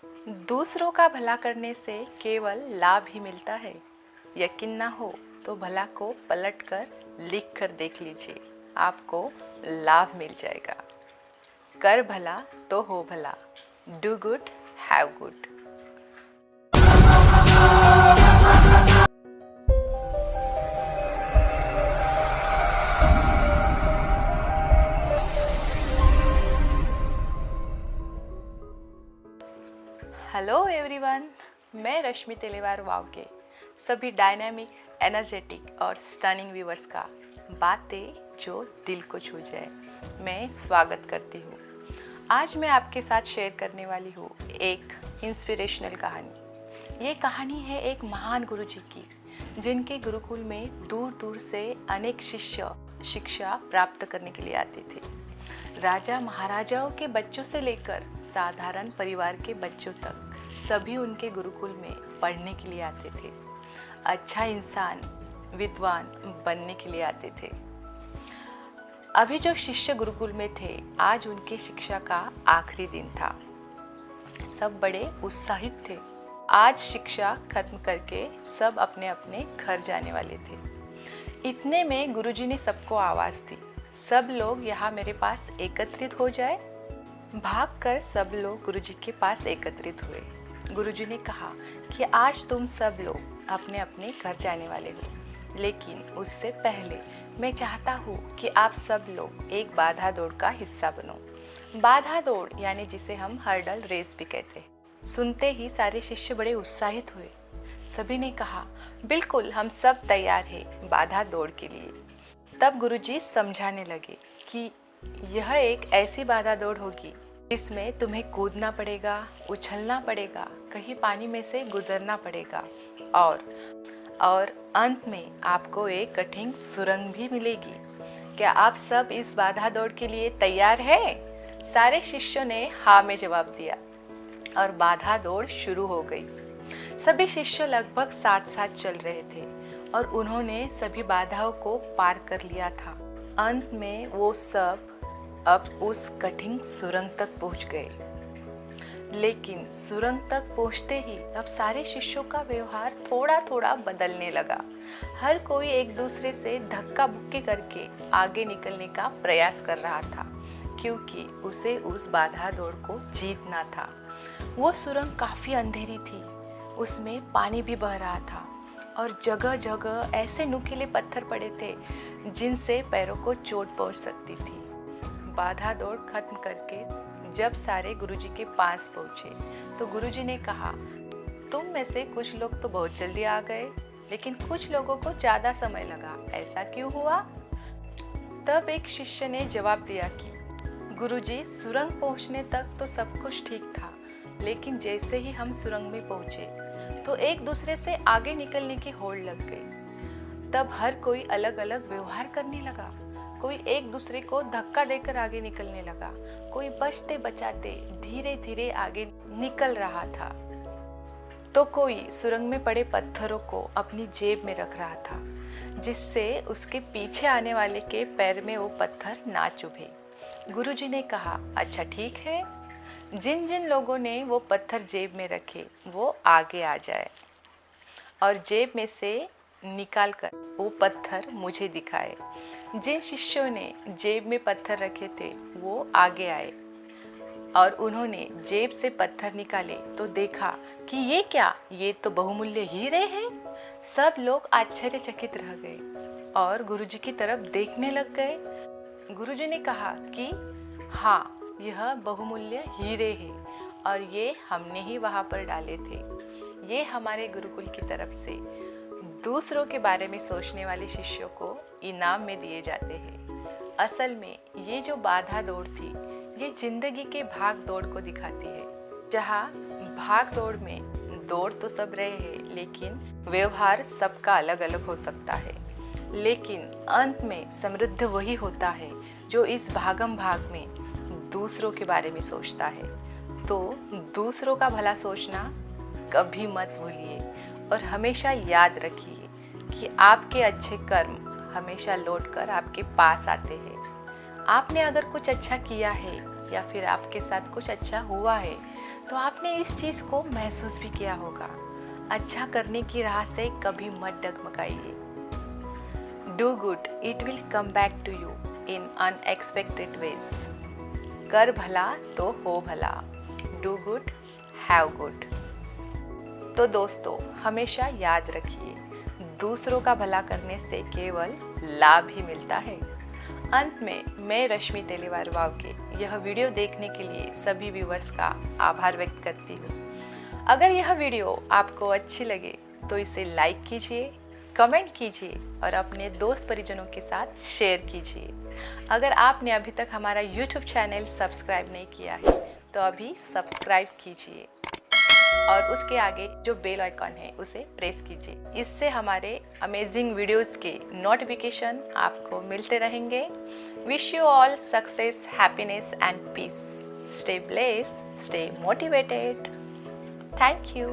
दूसरों का भला करने से केवल लाभ ही मिलता है। यकीन ना हो तो भला को पलट कर लिख कर देख लीजिए, आपको लाभ मिल जाएगा। कर भला तो हो भला, do good have good. Hello everyone, मैं रश्मि तेलेवार वावके सभी डायनामिक, एनर्जेटिक और स्टनिंग व्यूअर्स का बातें जो दिल को छू जाए मैं स्वागत करती हूँ। आज मैं आपके साथ शेयर करने वाली हूँ एक इंस्पिरेशनल कहानी। ये कहानी है एक महान गुरुजी की, जिनके गुरुकुल में दूर दूर से अनेक शिष्य शिक्षा प्राप्त करने के लिए आते थे। राजा महाराजाओं के बच्चों से लेकर साधारण परिवार के बच्चों तक सभी उनके गुरुकुल में पढ़ने के लिए आते थे। अच्छा इंसान, विद्वान बनने के लिए आते थे। अभी जो शिष्य गुरुकुल में थे, आज उनके शिक्षा का आखिरी दिन था। सब बड़े उत्साहित थे। आज शिक्षा खत्म करके सब अपने अपने घर जाने वाले थे। इतने में गुरुजी ने सबको आवाज़ दी, सब लोग यहाँ मेरे पास एकत्रित हो जाए। भागकर सब लोग गुरुजी के पास एकत्रित हुए। गुरुजी ने कहा कि आज तुम सब लोग अपने अपने घर जाने वाले हो, लेकिन उससे पहले मैं चाहता हूँ कि आप सब लोग एक बाधा दौड़ का हिस्सा बनो। बाधा दौड़ यानी जिसे हम हर्डल रेस भी कहते हैं। सुनते ही सारे शिष्य बड़े उत्साहित हुए। सभी ने कहा, बिल्कुल हम सब तैयार हैं बाधा दौड़ के लिए। तब गुरुजी समझाने लगे कि यह एक ऐसी बाधा दौड़ होगी जिसमें तुम्हें कूदना पड़ेगा, उछलना पड़ेगा, कहीं पानी में से गुजरना पड़ेगा और अंत में आपको एक कठिन सुरंग भी मिलेगी। क्या आप सब इस बाधा दौड़ के लिए तैयार हैं? सारे शिष्यों ने हाँ में जवाब दिया और बाधा दौड़ शुरू हो गई। सभी शिष्य लगभग साथ साथ चल रहे थे और उन्होंने सभी बाधाओं को पार कर लिया था। अंत में वो सब अब उस कठिन सुरंग तक पहुंच गए। लेकिन सुरंग तक पहुंचते ही अब सारे शिष्यों का व्यवहार थोड़ा थोड़ा बदलने लगा। हर कोई एक दूसरे से धक्का बुक्की करके आगे निकलने का प्रयास कर रहा था, क्योंकि उसे उस बाधा दौड़ को जीतना था। वो सुरंग काफी अंधेरी थी, उसमें पानी भी बह रहा था और जगह जगह ऐसे नुकीले पत्थर पड़े थे जिनसे पैरों को चोट पहुंच सकती थी। बाधा दौड़ खत्म करके जब सारे गुरुजी के पास पहुंचे तो गुरुजी ने कहा, तुम में से कुछ लोग तो बहुत जल्दी आ गए, लेकिन कुछ लोगों को ज्यादा समय लगा, ऐसा क्यों हुआ? तब एक शिष्य ने जवाब दिया कि गुरुजी, सुरंग पहुंचने तक तो सब कुछ ठीक था, लेकिन जैसे ही हम सुरंग में पहुंचे तो एक दूसरे से आगे निकलने की होड़ लग गई। तब हर कोई अलग अलग व्यवहार करने लगा। कोई एक दूसरे को धक्का देकर आगे निकलने लगा, कोई बचते बचाते धीरे धीरे आगे निकल रहा था, तो कोई सुरंग में पड़े पत्थरों को अपनी जेब में रख रहा था, जिससे उसके पीछे आने वाले के पैर में वो पत्थर ना चुभे। गुरुजी ने कहा, अच्छा ठीक है, जिन जिन लोगों ने वो पत्थर जेब में रखे वो आगे आ जाए और जेब में से निकालकर वो पत्थर मुझे दिखाए। जिन शिष्यों ने जेब में पत्थर रखे थे वो आगे आए और उन्होंने जेब से पत्थर निकाले तो देखा कि ये क्या, ये तो बहुमूल्य हीरे हैं। सब लोग आश्चर्यचकित रह गए और गुरुजी की तरफ देखने लग गए। गुरुजी ने कहा कि हाँ, यह बहुमूल्य हीरे हैं और ये हमने ही वहाँ पर डाले थे। ये हमारे गुरुकुल की तरफ से दूसरों के बारे में सोचने वाले शिष्यों को इनाम में दिए जाते हैं। असल में ये जो बाधा दौड़ थी, ये जिंदगी के भाग दौड़ को दिखाती है, जहाँ भाग दौड़ में दौड़ तो सब रहे हैं, लेकिन व्यवहार सबका अलग अलग हो सकता है। लेकिन अंत में समृद्ध वही होता है जो इस भागम भाग में दूसरों के बारे में सोचता है। तो दूसरों का भला सोचना कभी मत भूलिए और हमेशा याद रखिए कि आपके अच्छे कर्म हमेशा लौटकर आपके पास आते हैं। आपने अगर कुछ अच्छा किया है या फिर आपके साथ कुछ अच्छा हुआ है तो आपने इस चीज़ को महसूस भी किया होगा। अच्छा करने की राह से कभी मत डगमगाइए। Do good, it will come back to you in unexpected ways. कर भला तो हो भला। Do good, have good. तो दोस्तों, हमेशा याद रखिए, दूसरों का भला करने से केवल लाभ ही मिलता है। अंत में मैं रश्मि तेलीवार वावके यह वीडियो देखने के लिए सभी व्यूवर्स का आभार व्यक्त करती हूँ। अगर यह वीडियो आपको अच्छी लगे तो इसे लाइक कीजिए, कमेंट कीजिए और अपने दोस्त परिजनों के साथ शेयर कीजिए। अगर आपने अभी तक हमारा YouTube चैनल सब्सक्राइब नहीं किया है तो अभी सब्सक्राइब कीजिए और उसके आगे जो बेल आइकॉन है उसे प्रेस कीजिए। इससे हमारे अमेजिंग वीडियोस के नोटिफिकेशन आपको मिलते रहेंगे। Wish you all success, happiness and peace. Stay blessed, stay motivated. Thank you.